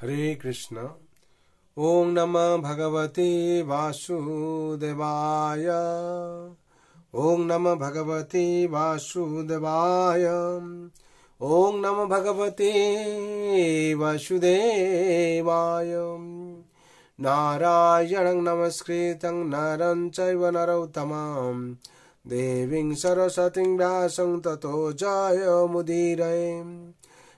हरे कृष्ण। ओम नमः भगवते वासुदेवाय। ओम नमः भगवते वासुदेवाय। ओम नमः भगवते वासुदेवाय। नारायणं नमस्कृतं नरं चैव नरोत्तमं देवीं सरस्वतीं व्यासं ततो जयमुदीरये।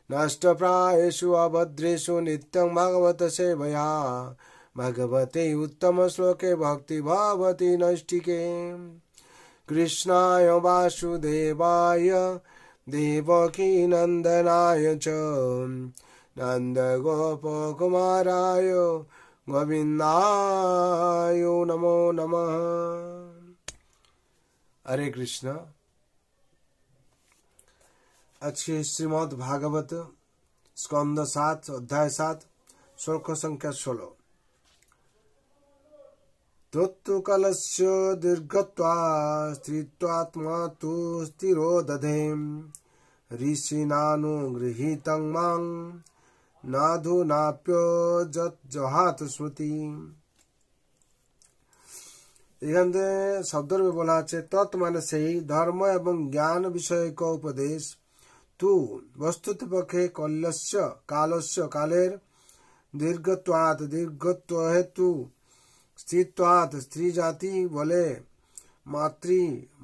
नष्टप्रायेषु अभद्रेषु नित्यं भगवत सेवया भगवते उत्तम श्लोके भक्ति भवति नैष्टिके। कृष्णाय वासुदेवाय देवकी नंदनाय च नन्दगोपकुमाराय गोविन्दाय नमो नमः। हरे कृष्ण। आज के श्रीमद् भागवत स्कंद 7 अध्याय 7 श्लोक संख्या 16। त्वत्तुकलस्य दीर्घत्वा स्त्रीत्वात्मा तु स्थिरो दधे ऋषिनानुगृहीतं मां नाधुनाप्यजहात स्मृति। এখানে শব্দের বলা আছে তৎ মানে সেই ধর্ম এবং জ্ঞান বিষয়ক উপদেশ। तु वस्तुतपक्षे कल्यस्य कालस्य कालेर दीर्घत्वात् दीर्घत्व हेतु स्त्रीत्वात् स्त्री जाति बोले मातृ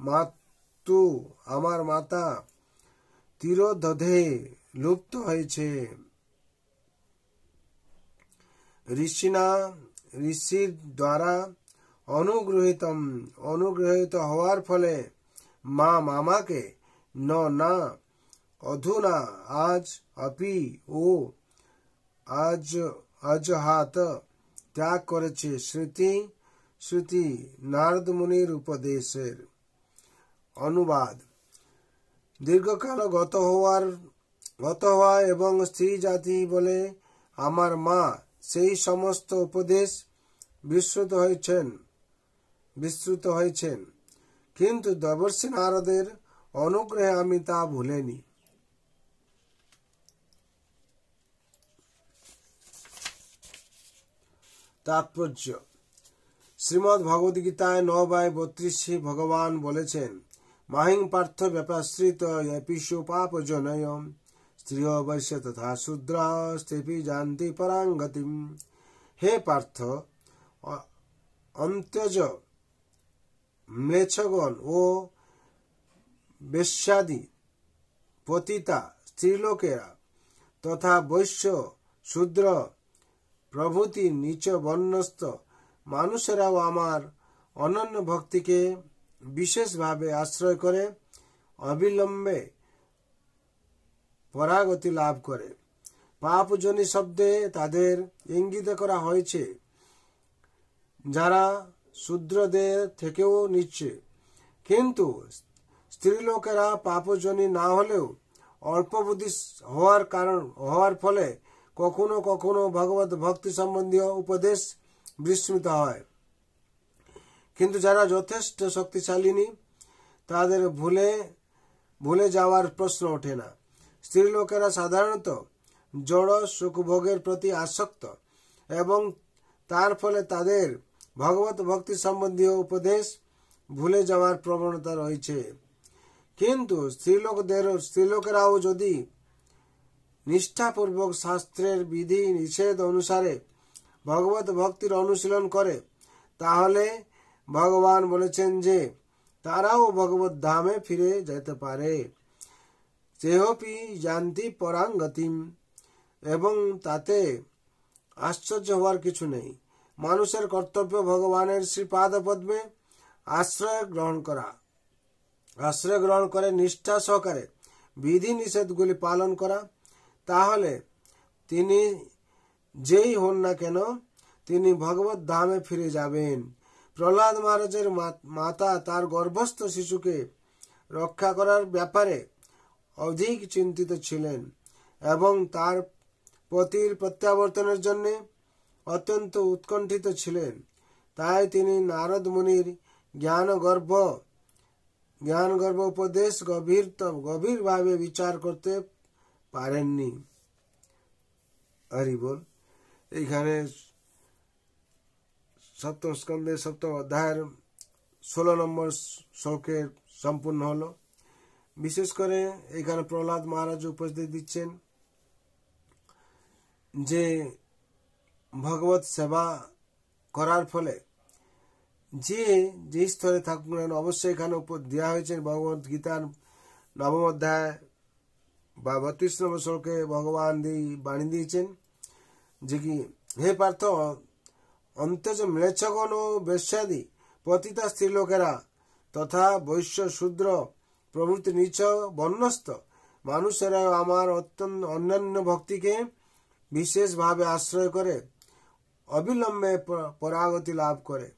मातु आमार माता तिरोधधे लुप्त হয়েছে। ঋষিনা ঋষির দ্বারা অনুগ্রহিত হওয়ার ফলে মা মামাকে না अधुना आज अपि ओ आज अजहात त्याग करेছে। श्रुति श्रुति नारद मुनिर उपदेशेर अनुवाद। दीर्घकाल गत हওয়া এবং স্ত্রী জাতি বলে আমার মা সেই সমস্ত উপদেশ বিস্মৃত হয়েছেন, কিন্তু দেবর্ষি নারদের অনুগ্রহে আমি তা ভুলিনি। तात्पर्य। श्रीमद् भगवद गीताয় 9/32 भगवान বলেছেন মাহিং পার্থ ব্যাপাশ্রিত यपिषु पापजनय स्त्रियो वैश्य तथा शूद्र स्तेपि जानति परां गतिम। हे पार्थ, अंत्यज म्लेच्छगण ও বেশ্যাদি পতিতা স্ত্রীলোকেরা তথা বৈশ্য শূদ্র প্রভৃতি নিচ বর্ণস্থ মানুষেরাও আমার অনন্য ভক্তিকে বিশেষভাবে আশ্রয় করে অবিলম্বে পরাগতি লাভ করে। পাপজনী শব্দে তাদের ইঙ্গিত করা হয়েছে যারা শূদ্রদের থেকেও নিচে, কিন্তু স্ত্রীলোকেরা পাপজনী না হলেও অল্প বুদ্ধি হওয়ার ফলে কখনো কখনো ভগবত ভক্তি সম্বন্ধীয় উপদেশ বিস্মৃত হয়। কিন্তু যারা যথেষ্ট শক্তিশালিনী তাদের ভুলে যাওয়ার প্রশ্ন ওঠে না। স্ত্রীলোকেরা সাধারণত জড় সুখভোগের প্রতি আসক্ত এবং তার ফলে তাদের ভগবত ভক্তি সম্বন্ধীয় উপদেশ ভুলে যাওয়ার প্রবণতা রয়েছে। কিন্তু স্ত্রীলোকেরাও যদি নিষ্ঠাপূর্বক শাস্ত্রের বিধি নিষেধ অনুসারে ভগবত ভক্তির অনুশীলন করে তাহলে ভগবান বলেছেন যে তারাও ভগবত ধামে ফিরে যেতে পারে। চেহপি জানতি পরাং গতিম, এবং তাতে আশ্চর্য হওয়ার কিছু নেই। মানুষের কর্তব্য ভগবানের শ্রীপাদ পদ্মে আশ্রয় গ্রহণ করে নিষ্ঠা সহকারে বিধি নিষেধগুলি পালন করা। তাহলে তিনি যেই হন না কেন তিনি ভগবত ধামে ফিরে যাবেন। প্রহ্লাদ মহারাজের মাতা তার গর্ভস্থ শিশুকে রক্ষা করার ব্যাপারে অধিক চিন্তিত ছিলেন এবং তার পতির প্রত্যাবর্তনের জন্য অত্যন্ত উৎকণ্ঠিত ছিলেন। তাই তিনি নারদ মুনির জ্ঞানগর্ভ উপদেশ গভীরভাবে বিচার করতে পারেননি। হরি বল। এইখানে সপ্তম স্কন্ধে সপ্তম অধ্যায়ের 16 নম্বর শ্লোকের সম্পূর্ণ হলো। বিশেষ করে এখানে প্রহ্লাদ মহারাজ উপদেশ দিচ্ছেন যে ভগবত সেবা করার ফলে যে স্তরে থাকুন অবশ্যই এখানে উপর দেওয়া হয়েছে ভগবত গীতার 9ম অধ্যায় বা 32 নম্বর শ্লোকে ভগবান বাণী দিয়েছেন যে কি হে পার্থ, অন্তজ ম্লেচ্ছগণ ও বেশ্যাদি পতিতা স্ত্রীলোকেরা তথা বৈশ্য শূদ্র প্রভৃতি নিচ বর্ণস্থ মানুষেরা আমার অন্যান্য ভক্তিকে বিশেষভাবে আশ্রয় করে অবিলম্বে পরাগতি লাভ করে।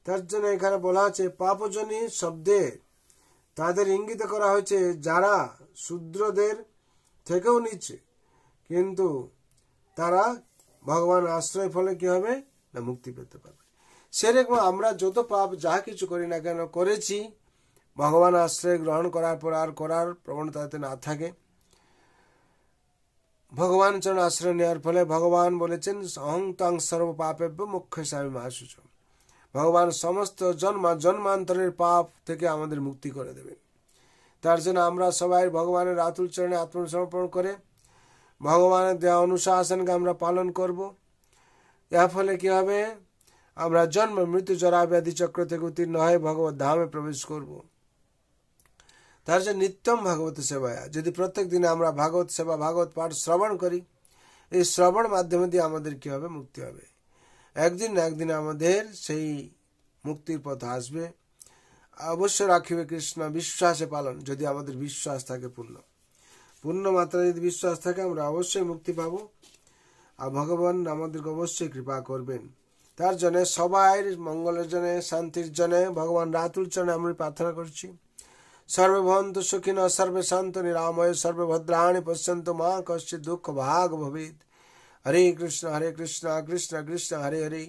তার জন্য এখানে বলা হচ্ছে পাপজনী শব্দে তাদের ইঙ্গিত করা হয়েছে যারা শূদ্রদের থেকেও নিচ্ছে, কিন্তু তারা ভগবান আশ্রয় ফলে কি হবে না মুক্তি পেতে পারবে। সেরকম আমরা যত পাপ যা কিছু করি না কেন করেছি ভগবান আশ্রয় গ্রহণ করার পর আর করার প্রবণতাতে না থাকে, ভগবান চরণ আশ্রয় নেওয়ার ফলে ভগবান বলেছেন অহং তং সর্ব পাপেভ্য মোক্ষয়িষ্যামি মা শুচি। ভগবান সমস্ত জন্মান্তরের পাপ থেকে আমাদের মুক্তি করে দেবেন। তার জন্য আমরা সবাই ভগবানের আতুল চরণে আত্মসমর্পণ করে ভগবানের দেওয়া অনুশাসনকে আমরা পালন করব। এর ফলে কি হবে, আমরা জন্ম মৃত্যু জরা ব্যাধি চক্র থেকে উত্তীর্ণ হয়ে ভগবত ধামে প্রবেশ করব। তার জন্য নিত্যম ভাগবত সেবায়, যদি প্রত্যেক দিনে আমরা ভাগবত সেবা ভাগবত পাঠ শ্রবণ করি, এই শ্রবণ মাধ্যমে দিয়ে আমাদের কি হবে মুক্তি হবে। একদিন না একদিন আমাদের সেই মুক্তির পথ আসবে। অবশ্য রাখিবে কৃষ্ণ বিশ্বাসে পালন, যদি আমাদের বিশ্বাস থাকে পূর্ণ মাত্রায় যদি বিশ্বাস থাকে আমরা অবশ্যই মুক্তি পাবো, আর ভগবান আমাদেরকে অবশ্যই কৃপা করবেন। তার জন্য সবাই মঙ্গলের জন্য শান্তির জন্য ভগবান রাতুল চরণে আমরা প্রার্থনা করছি। সর্বে ভবন্তু সুখিনঃ সর্বে সন্তু নিরাময় সর্বে ভদ্রাণি পশ্যন্তু মা কশ্চিৎ দুঃখ ভাগ ভবেৎ। হরে কৃষ্ণ কৃষ্ণ কৃষ্ণ হরে হরে,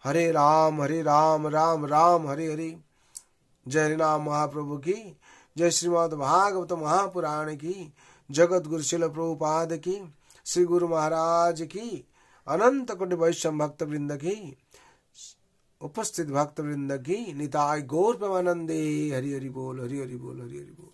হরে রাম রাম राम हरे हरे। जय हरिनाम महाप्रभु की जय। श्रीमद् भागवत महापुराण की, जगत गुरु शिल प्रभुपाद की, श्री गुरु महाराज की, अनंत कोटि वैष्णव भक्त वृंद की, उपस्थित भक्त वृंद की, निताय गौर प्रेमानंदे। हरि हरि बोल, हरि हरि बोल, हरि हरि बोल।